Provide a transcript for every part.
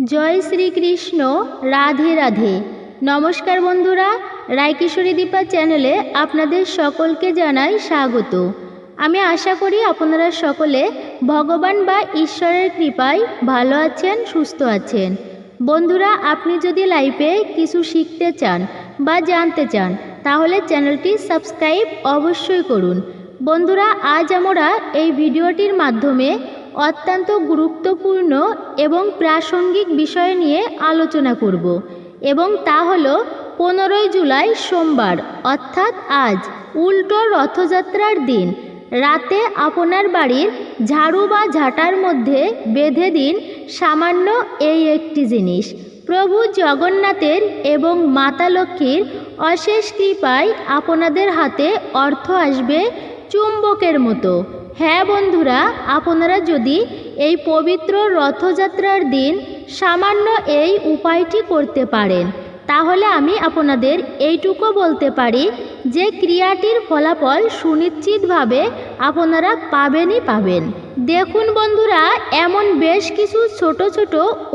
জয় শ্রীকৃষ্ণ। রাধে রাধে। নমস্কার বন্ধুরা, রায়কিশোরী দীপা চ্যানেলে আপনাদের সকলকে জানাই স্বাগত। আমি আশা করি আপনারা সকলে ভগবান বা ঈশ্বরের কৃপায় ভালো আছেন, সুস্থ আছেন। বন্ধুরা, আপনি যদি লাইফে কিছু শিখতে চান বা জানতে চান তাহলে চ্যানেলটি সাবস্ক্রাইব অবশ্যই করুন। বন্ধুরা, আজ আমরা এই ভিডিওটির মাধ্যমে অত্যন্ত গুরুত্বপূর্ণ এবং প্রাসঙ্গিক বিষয় নিয়ে আলোচনা করব এবং তা হলো 15ই জুলাই সোমবার অর্থাৎ আজ উল্টো রথযাত্রার দিন রাতে আপনার বাড়ির ঝাড়ু বা ঝাঁটার মধ্যে বেঁধে দিন সামান্য এই একটি জিনিস। প্রভু জগন্নাথের এবং মাতা লক্ষ্মীর অশেষ কৃপায় আপনাদের হাতে অর্থ আসবে চুম্বকের মতো। হ্যাঁ বন্ধুরা, আপনারা যদি এই পবিত্র রথযাত্রার দিন সামান্য এই উপায়টি করতে পারেন তাহলে আমি আপনাদের এইটুকু বলতে পারি যে ক্রিয়াটির ফলাফল সুনিশ্চিতভাবে আপনারা পাবেনই পাবেন। দেখুন বন্ধুরা, এমন বেশ কিছু ছোট ছোট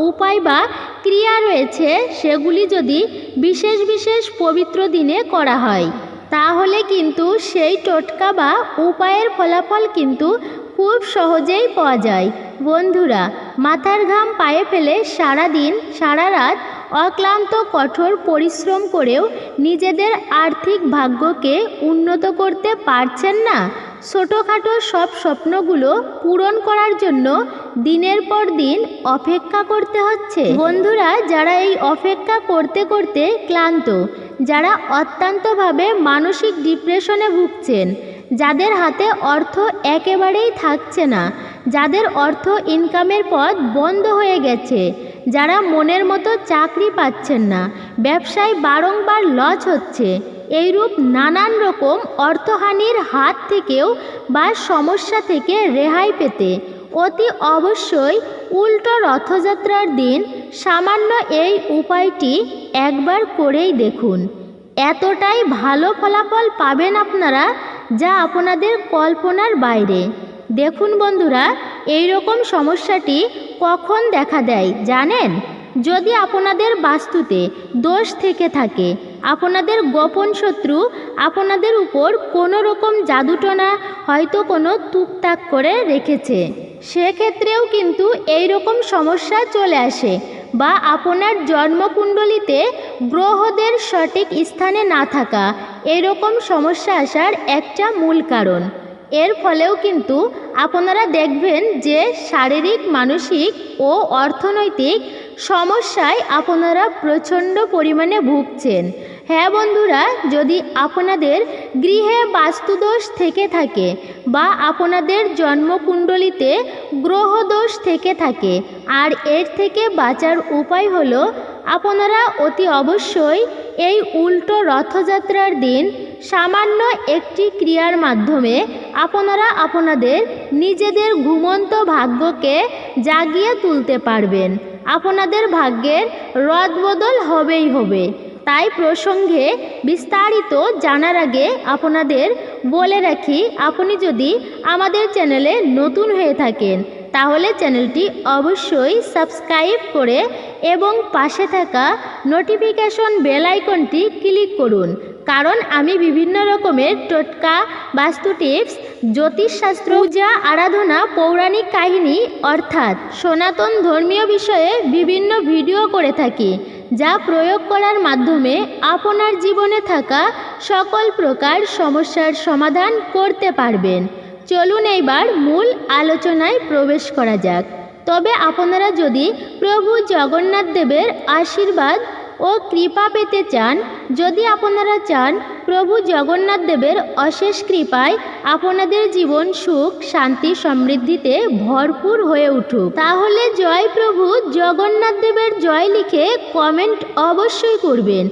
উপায় বা ক্রিয়া রয়েছে, সেগুলি যদি বিশেষ বিশেষ পবিত্র দিনে করা হয় তাহলে কিন্তু সেই টোটকা বা উপায়ের ফলাফল কিন্তু খুব সহজেই পাওয়া যায়। বন্ধুরা, মাথার ঘাম পায়ে ফেলে সারা দিন সারা রাত অক্লান্ত কঠোর পরিশ্রম করেও নিজেদের আর্থিক ভাগ্যকে উন্নত করতে পারছেন না? ছোটোখাটো সব স্বপ্নগুলো পূরণ করার জন্য দিনের পর দিন অপেক্ষা করতে হচ্ছে। বন্ধুরা, যারা এই অপেক্ষা করতে করতে ক্লান্ত, যারা অত্যন্তভাবে মানসিক ডিপ্রেশনে ভুগছেন, যাদের হাতে অর্থ একেবারেই থাকছে না, যাদের অর্থ ইনকামের পথ বন্ধ হয়ে গেছে, যারা মনের মতো চাকরি পাচ্ছেন না, ব্যবসায় বারংবার লস হচ্ছে, এইরূপ নানান রকম অর্থহানির হাত থেকেও বা সমস্যা থেকে রেহাই পেতে অতি অবশ্যই উল্টো রথযাত্রার দিন সামান্য এই উপায়টি একবার করেই দেখুন। এতটাই ভালো ফলাফল পাবেন আপনারা যা আপনাদের কল্পনার বাইরে। দেখুন বন্ধুরা, এই রকম সমস্যাটি কখন দেখা দেয় জানেন? যদি আপনাদের বাস্তুতে দোষ থেকে থাকে, আপনাদের গোপন শত্রু আপনাদের উপর কোনো রকম জাদুটনা হয়তো কোনো টুকটাক করে রেখেছে, সেক্ষেত্রেও কিন্তু এই রকম সমস্যা চলে আসে। বা আপনার জন্মকুণ্ডলিতে গ্রহদের সঠিক স্থানে না থাকা এরকম সমস্যা আসার একটা মূল কারণ। এর ফলেও কিন্তু আপনারা দেখবেন যে শারীরিক, মানসিক ও অর্থনৈতিক সমস্যায় আপনারা প্রচণ্ড পরিমাণে ভুগছেন। হ্যাঁ বন্ধুরা, যদি আপনাদের গৃহে বাস্তুদোষ থেকে থাকে বা আপনাদের জন্মকুণ্ডলিতে গ্রহদোষ থেকে থাকে, আর এর থেকে বাঁচার উপায় হলো আপনারা অতি অবশ্যই এই উল্টো রথযাত্রার দিন সামান্য একটি ক্রিয়ার মাধ্যমে আপনারা আপনাদের নিজেদের ঘুমন্ত ভাগ্যকে জাগিয়ে তুলতে পারবেন। আপনাদের ভাগ্যের রদবদল হবেই হবে। তাই প্রসঙ্গে বিস্তারিত জানার আগে আপনাদের বলে রাখি, আপনি যদি আমাদের চ্যানেলে নতুন হয়ে থাকেন তাহলে চ্যানেলটি অবশ্যই সাবস্ক্রাইব করে এবং পাশে থাকা নোটিফিকেশন বেল আইকনটি ক্লিক করুন, কারণ আমি বিভিন্ন রকমের টোটকা, বাস্তু টিপস, জ্যোতিষশাস্ত্র, পূজা, আরাধনা, পৌরাণিক কাহিনী অর্থাৎ সনাতন ধর্মীয় বিষয়ে বিভিন্ন ভিডিও করে থাকি, যা প্রয়োগ করার মাধ্যমে আপনার জীবনে থাকা সকল প্রকার সমস্যার সমাধান করতে পারবেন। চলুন এইবার মূল আলোচনায় প্রবেশ করা যাক। তবে আপনারা যদি প্রভু জগন্নাথ দেবের আশীর্বাদ ও কৃপা পেতে চান, যদি আপনারা চান প্রভু জগন্নাথ দেবের অশেষ কৃপায় আপনাদের জীবন সুখ, শান্তি, সমৃদ্ধিতে ভরপুর হয়ে উঠুক, তাহলে জয় প্রভু জগন্নাথ দেবের জয় লিখে কমেন্ট অবশ্যই করবেন।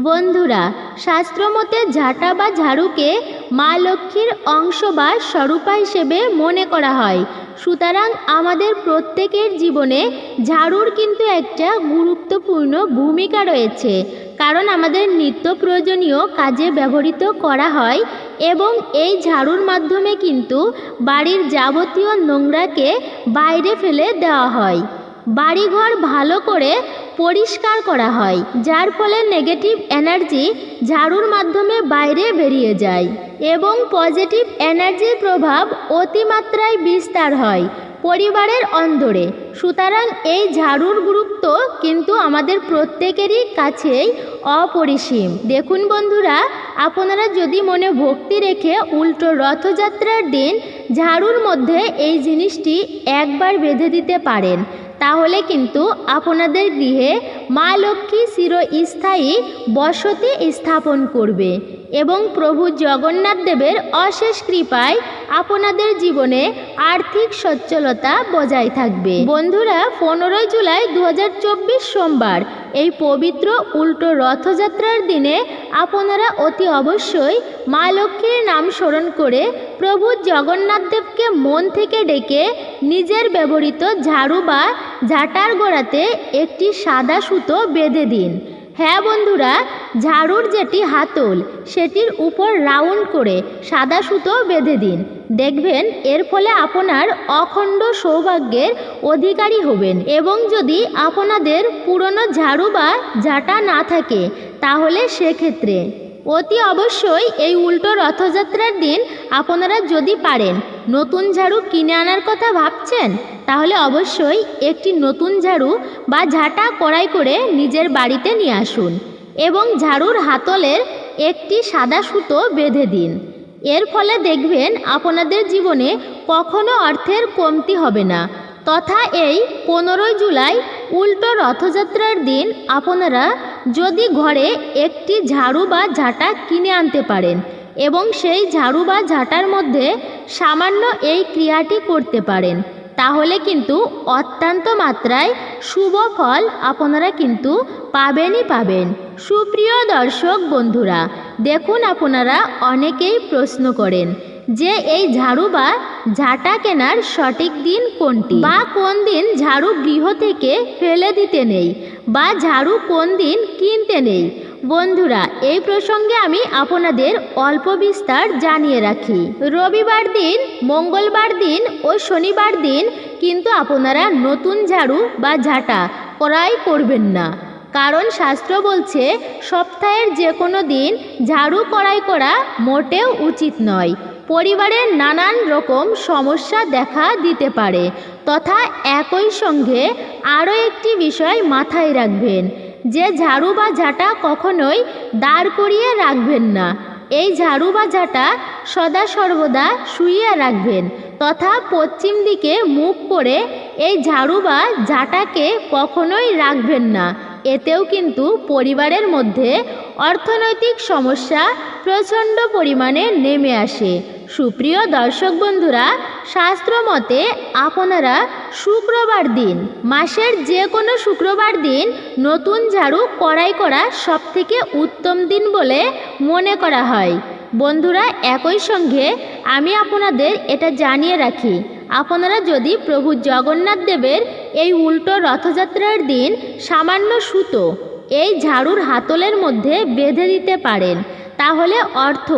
বন্ধুরা, শাস্ত্রমতে ঝাঁটা বা ঝাড়ুকে মা লক্ষ্মীর অংশ বা স্বরূপা হিসেবে মনে করা হয়। সুতরাং আমাদের প্রত্যেকের জীবনে ঝাড়ুর কিন্তু একটা গুরুত্বপূর্ণ ভূমিকা রয়েছে, কারণ আমাদের নিত্য প্রয়োজনীয় কাজে ব্যবহৃত করা হয় এবং এই ঝাড়ুর মাধ্যমে কিন্তু বাড়ির যাবতীয় নোংরাকে বাইরে ফেলে দেওয়া হয়। বাড়িঘর ভালো করে পরিষ্কার করা হয়, যার ফলে নেগেটিভ এনার্জি ঝাড়ুর মাধ্যমে বাইরে বেরিয়ে যায় এবং পজিটিভ এনার্জির প্রভাব অতিমাত্রায় বিস্তার হয় পরিবারের অন্দরে। সুতরাং এই ঝাড়ুর গুরুত্ব কিন্তু আমাদের প্রত্যেকেরই কাছেই অপরিসীম। দেখুন বন্ধুরা, আপনারা যদি মনে ভক্তি রেখে উল্টো রথযাত্রার দিন ঝাড়ুর মধ্যে এই জিনিসটি একবার বেঁধে দিতে পারেন, তাহলে কিন্তু আপনাদের গৃহে মা লক্ষ্মী চিরস্থায়ী বসতি স্থাপন করবে এবং প্রভু জগন্নাথ দেবের অশেষ কৃপায় আপনাদের জীবনে আর্থিক সচ্ছলতা বজায় থাকবে। বন্ধুরা, 15 জুলাই 2024 সোমবার এই পবিত্র উল্টো রথযাত্রার দিনে আপনারা অতি অবশ্যই মা লক্ষ্মীর নাম স্মরণ করে প্রভু জগন্নাথ দেবকে মন থেকে ডেকে নিজের ব্যবহৃত ঝাড়ু বা ঝাঁটার গোড়াতে একটি সাদা সুতো বেঁধে দিন। হ্যাঁ বন্ধুরা, ঝাড়ুর যেটি হাতল সেটির উপর রাউন্ড করে সাদা সুতো বেঁধে দিন। দেখবেন এর ফলে আপনার অখণ্ড সৌভাগ্যের অধিকারী হবেন। এবং যদি আপনাদের পুরনো ঝাড়ু বা ঝাঁটা না থাকে, তাহলে সেক্ষেত্রে অতি অবশ্যই এই উল্টো রথযাত্রার দিন আপনারা যদি পারেন নতুন ঝাড়ু কিনে আনার কথা ভাবছেন, তাহলে অবশ্যই একটি নতুন ঝাড়ু বা ঝাঁটা কড়াই করে নিজের বাড়িতে নিয়ে আসুন এবং ঝাড়ুর হাতলের একটি সাদা সুতো বেঁধে দিন। এর ফলে দেখবেন আপনাদের জীবনে কখনো অর্থের কমতি হবে না। তথা এই 15 জুলাই উল্টো রথযাত্রার দিন আপনারা যদি ঘরে একটি ঝাড়ু বা ঝাঁটা কিনে আনতে পারেন এবং সেই ঝাড়ু বা ঝাঁটার মধ্যে সামান্য এই ক্রিয়াটি করতে পারেন, তাহলে কিন্তু অত্যন্ত মাত্রায় শুভ ফল আপনারা কিন্তু পাবেনই পাবেন। সুপ্রিয় দর্শক বন্ধুরা, দেখুন আপনারা অনেকেই প্রশ্ন করেন যে এই ঝাড়ু বা ঝাঁটা কেনার সঠিক দিন কোনটি, বা কোন দিন ঝাড়ু গৃহ থেকে ফেলে দিতে নেই, বা ঝাড়ু কোন দিন কিনতে নেই। বন্ধুরা, এই প্রসঙ্গে আমি আপনাদের অল্প বিস্তার জানিয়ে রাখি। রবিবার দিন, মঙ্গলবার দিন ও শনিবার দিন কিন্তু আপনারা নতুন ঝাড়ু বা ঝাঁটা ক্রয় করবেন না, কারণ শাস্ত্র বলছে সপ্তাহের যে কোনো দিন ঝাড়ু ক্রয় করা মোটেও উচিত নয়। পরিবারের নানান রকম সমস্যা দেখা দিতে পারে। তথা একই সঙ্গে আরও একটি বিষয় মাথায় রাখবেন যে ঝাড়ু বা ঝাঁটা কখনোই দাঁড় করিয়ে রাখবেন না। এই ঝাড়ু বা ঝাঁটা সদা সর্বদা শুইয়ে রাখবেন, তথা পশ্চিম দিকে মুখ করে এই ঝাড়ু বা ঝাঁটাকে কখনোই রাখবেন না। এতেও কিন্তু পরিবারের মধ্যে অর্থনৈতিক সমস্যা প্রচণ্ড পরিমাণে নেমে আসে। সুপ্রিয় দর্শক বন্ধুরা, শাস্ত্র মতে আপনারা শুক্রবার দিন, মাসের যে কোনো শুক্রবার দিন নতুন ঝাড়ু ক্রয় করা সবথেকে উত্তম দিন বলে মনে করা হয়। বন্ধুরা, একই সঙ্গে আমি আপনাদের এটা জানিয়ে রাখি, আপনারা যদি প্রভু জগন্নাথ দেবের এই উল্টো রথযাত্রার দিন সামান্য সুতো এই ঝাড়ুর হাতলের মধ্যে বেঁধে দিতে পারেন, তাহলে অর্থ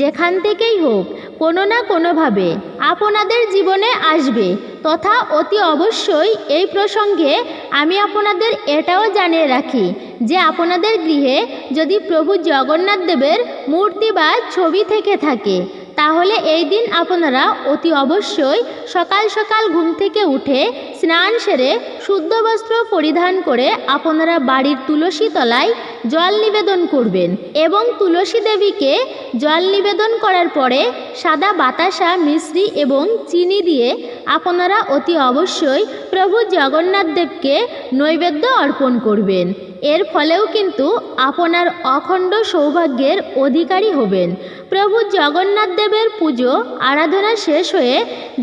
যেখান থেকেই হোক কোনো না কোনোভাবে আপনাদের জীবনে আসবে। তথা অতি অবশ্যই এই প্রসঙ্গে আমি আপনাদের এটাও জানিয়ে রাখি যে আপনাদের গৃহে যদি প্রভু জগন্নাথ দেবের মূর্তি বা ছবি থেকে থাকে, তাহলে এই দিন আপনারা অতি অবশ্যই সকাল সকাল ঘুম থেকে উঠে স্নান সেরে শুদ্ধ বস্ত্র পরিধান করে আপনারা বাড়ির তুলসী তলায় জল নিবেদন করবেন এবং তুলসী দেবীকে জল নিবেদন করার পরে সাদা বাতাসা, মিশ্রি এবং চিনি দিয়ে আপনারা অতি অবশ্যই প্রভু জগন্নাথ দেবকে নৈবেদ্য অর্পণ করবেন। এর ফলেও কিন্তু আপনার অখণ্ড সৌভাগ্যের অধিকারী হবেন। প্রভু জগন্নাথ দেবের পুজো আরাধনা শেষ হয়ে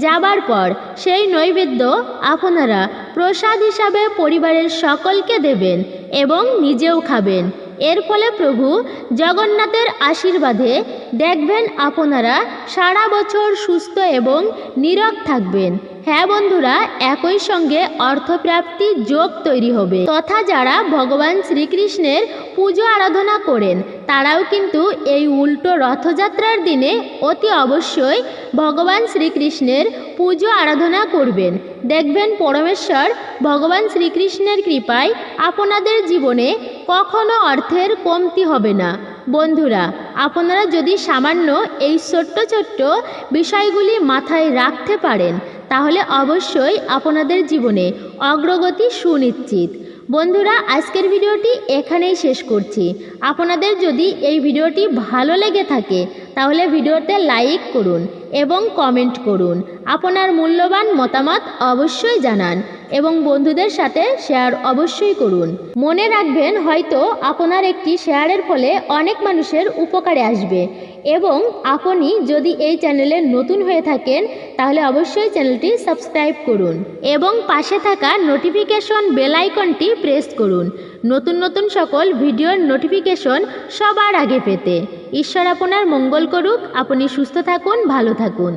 যাবার পর সেই নৈবেদ্য আপনারা প্রসাদ হিসাবে পরিবারের সকলকে দেবেন এবং নিজেও খাবেন। এর ফলে প্রভু জগন্নাথের আশীর্বাদে দেখবেন আপনারা সারা বছর সুস্থ এবং নীরোগ থাকবেন। হ্যাঁ বন্ধুরা, একই সঙ্গে অর্থপ্রাপ্তি যোগ তৈরি হবে। তথা যারা ভগবান শ্রীকৃষ্ণের পুজো আরাধনা করেন তারাও কিন্তু এই উল্টো রথযাত্রার দিনে অতি অবশ্যই ভগবান শ্রীকৃষ্ণের পুজো আরাধনা করবেন। দেখবেন পরমেশ্বর ভগবান শ্রীকৃষ্ণের কৃপায় আপনাদের জীবনে কখনো অর্থের কমতি হবে না। বন্ধুরা, আপনারা যদি সামান্য এই ছোট্ট ছোট্ট বিষয়গুলি মাথায় রাখতে পারেন তাহলে অবশ্যই আপনাদের জীবনে অগ্রগতি সুনিশ্চিত। বন্ধুরা, আজকের ভিডিওটি এখানেই শেষ করছি। আপনাদের যদি এই ভিডিওটি ভালো লেগে থাকে তাহলে ভিডিওতে লাইক করুন এবং কমেন্ট করুন। আপনার মূল্যবান মতামত অবশ্যই জানান এবং বন্ধুদের সাথে শেয়ার অবশ্যই করুন। মনে রাখবেন, হয়তো আপনার একটি শেয়ারের ফলে অনেক মানুষের উপকারে আসবে। এবং আপনি যদি এই চ্যানেলে নতুন হয়ে থাকেন তাহলে অবশ্যই চ্যানেলটি সাবস্ক্রাইব করুন এবং পাশে থাকা নোটিফিকেশন বেল আইকনটি প্রেস করুন নতুন নতুন সকল ভিডিওর নোটিফিকেশন সবার আগে পেতে। ঈশ্বর আপনার মঙ্গল করুক। আপনি সুস্থ থাকুন, ভালো থাকুন।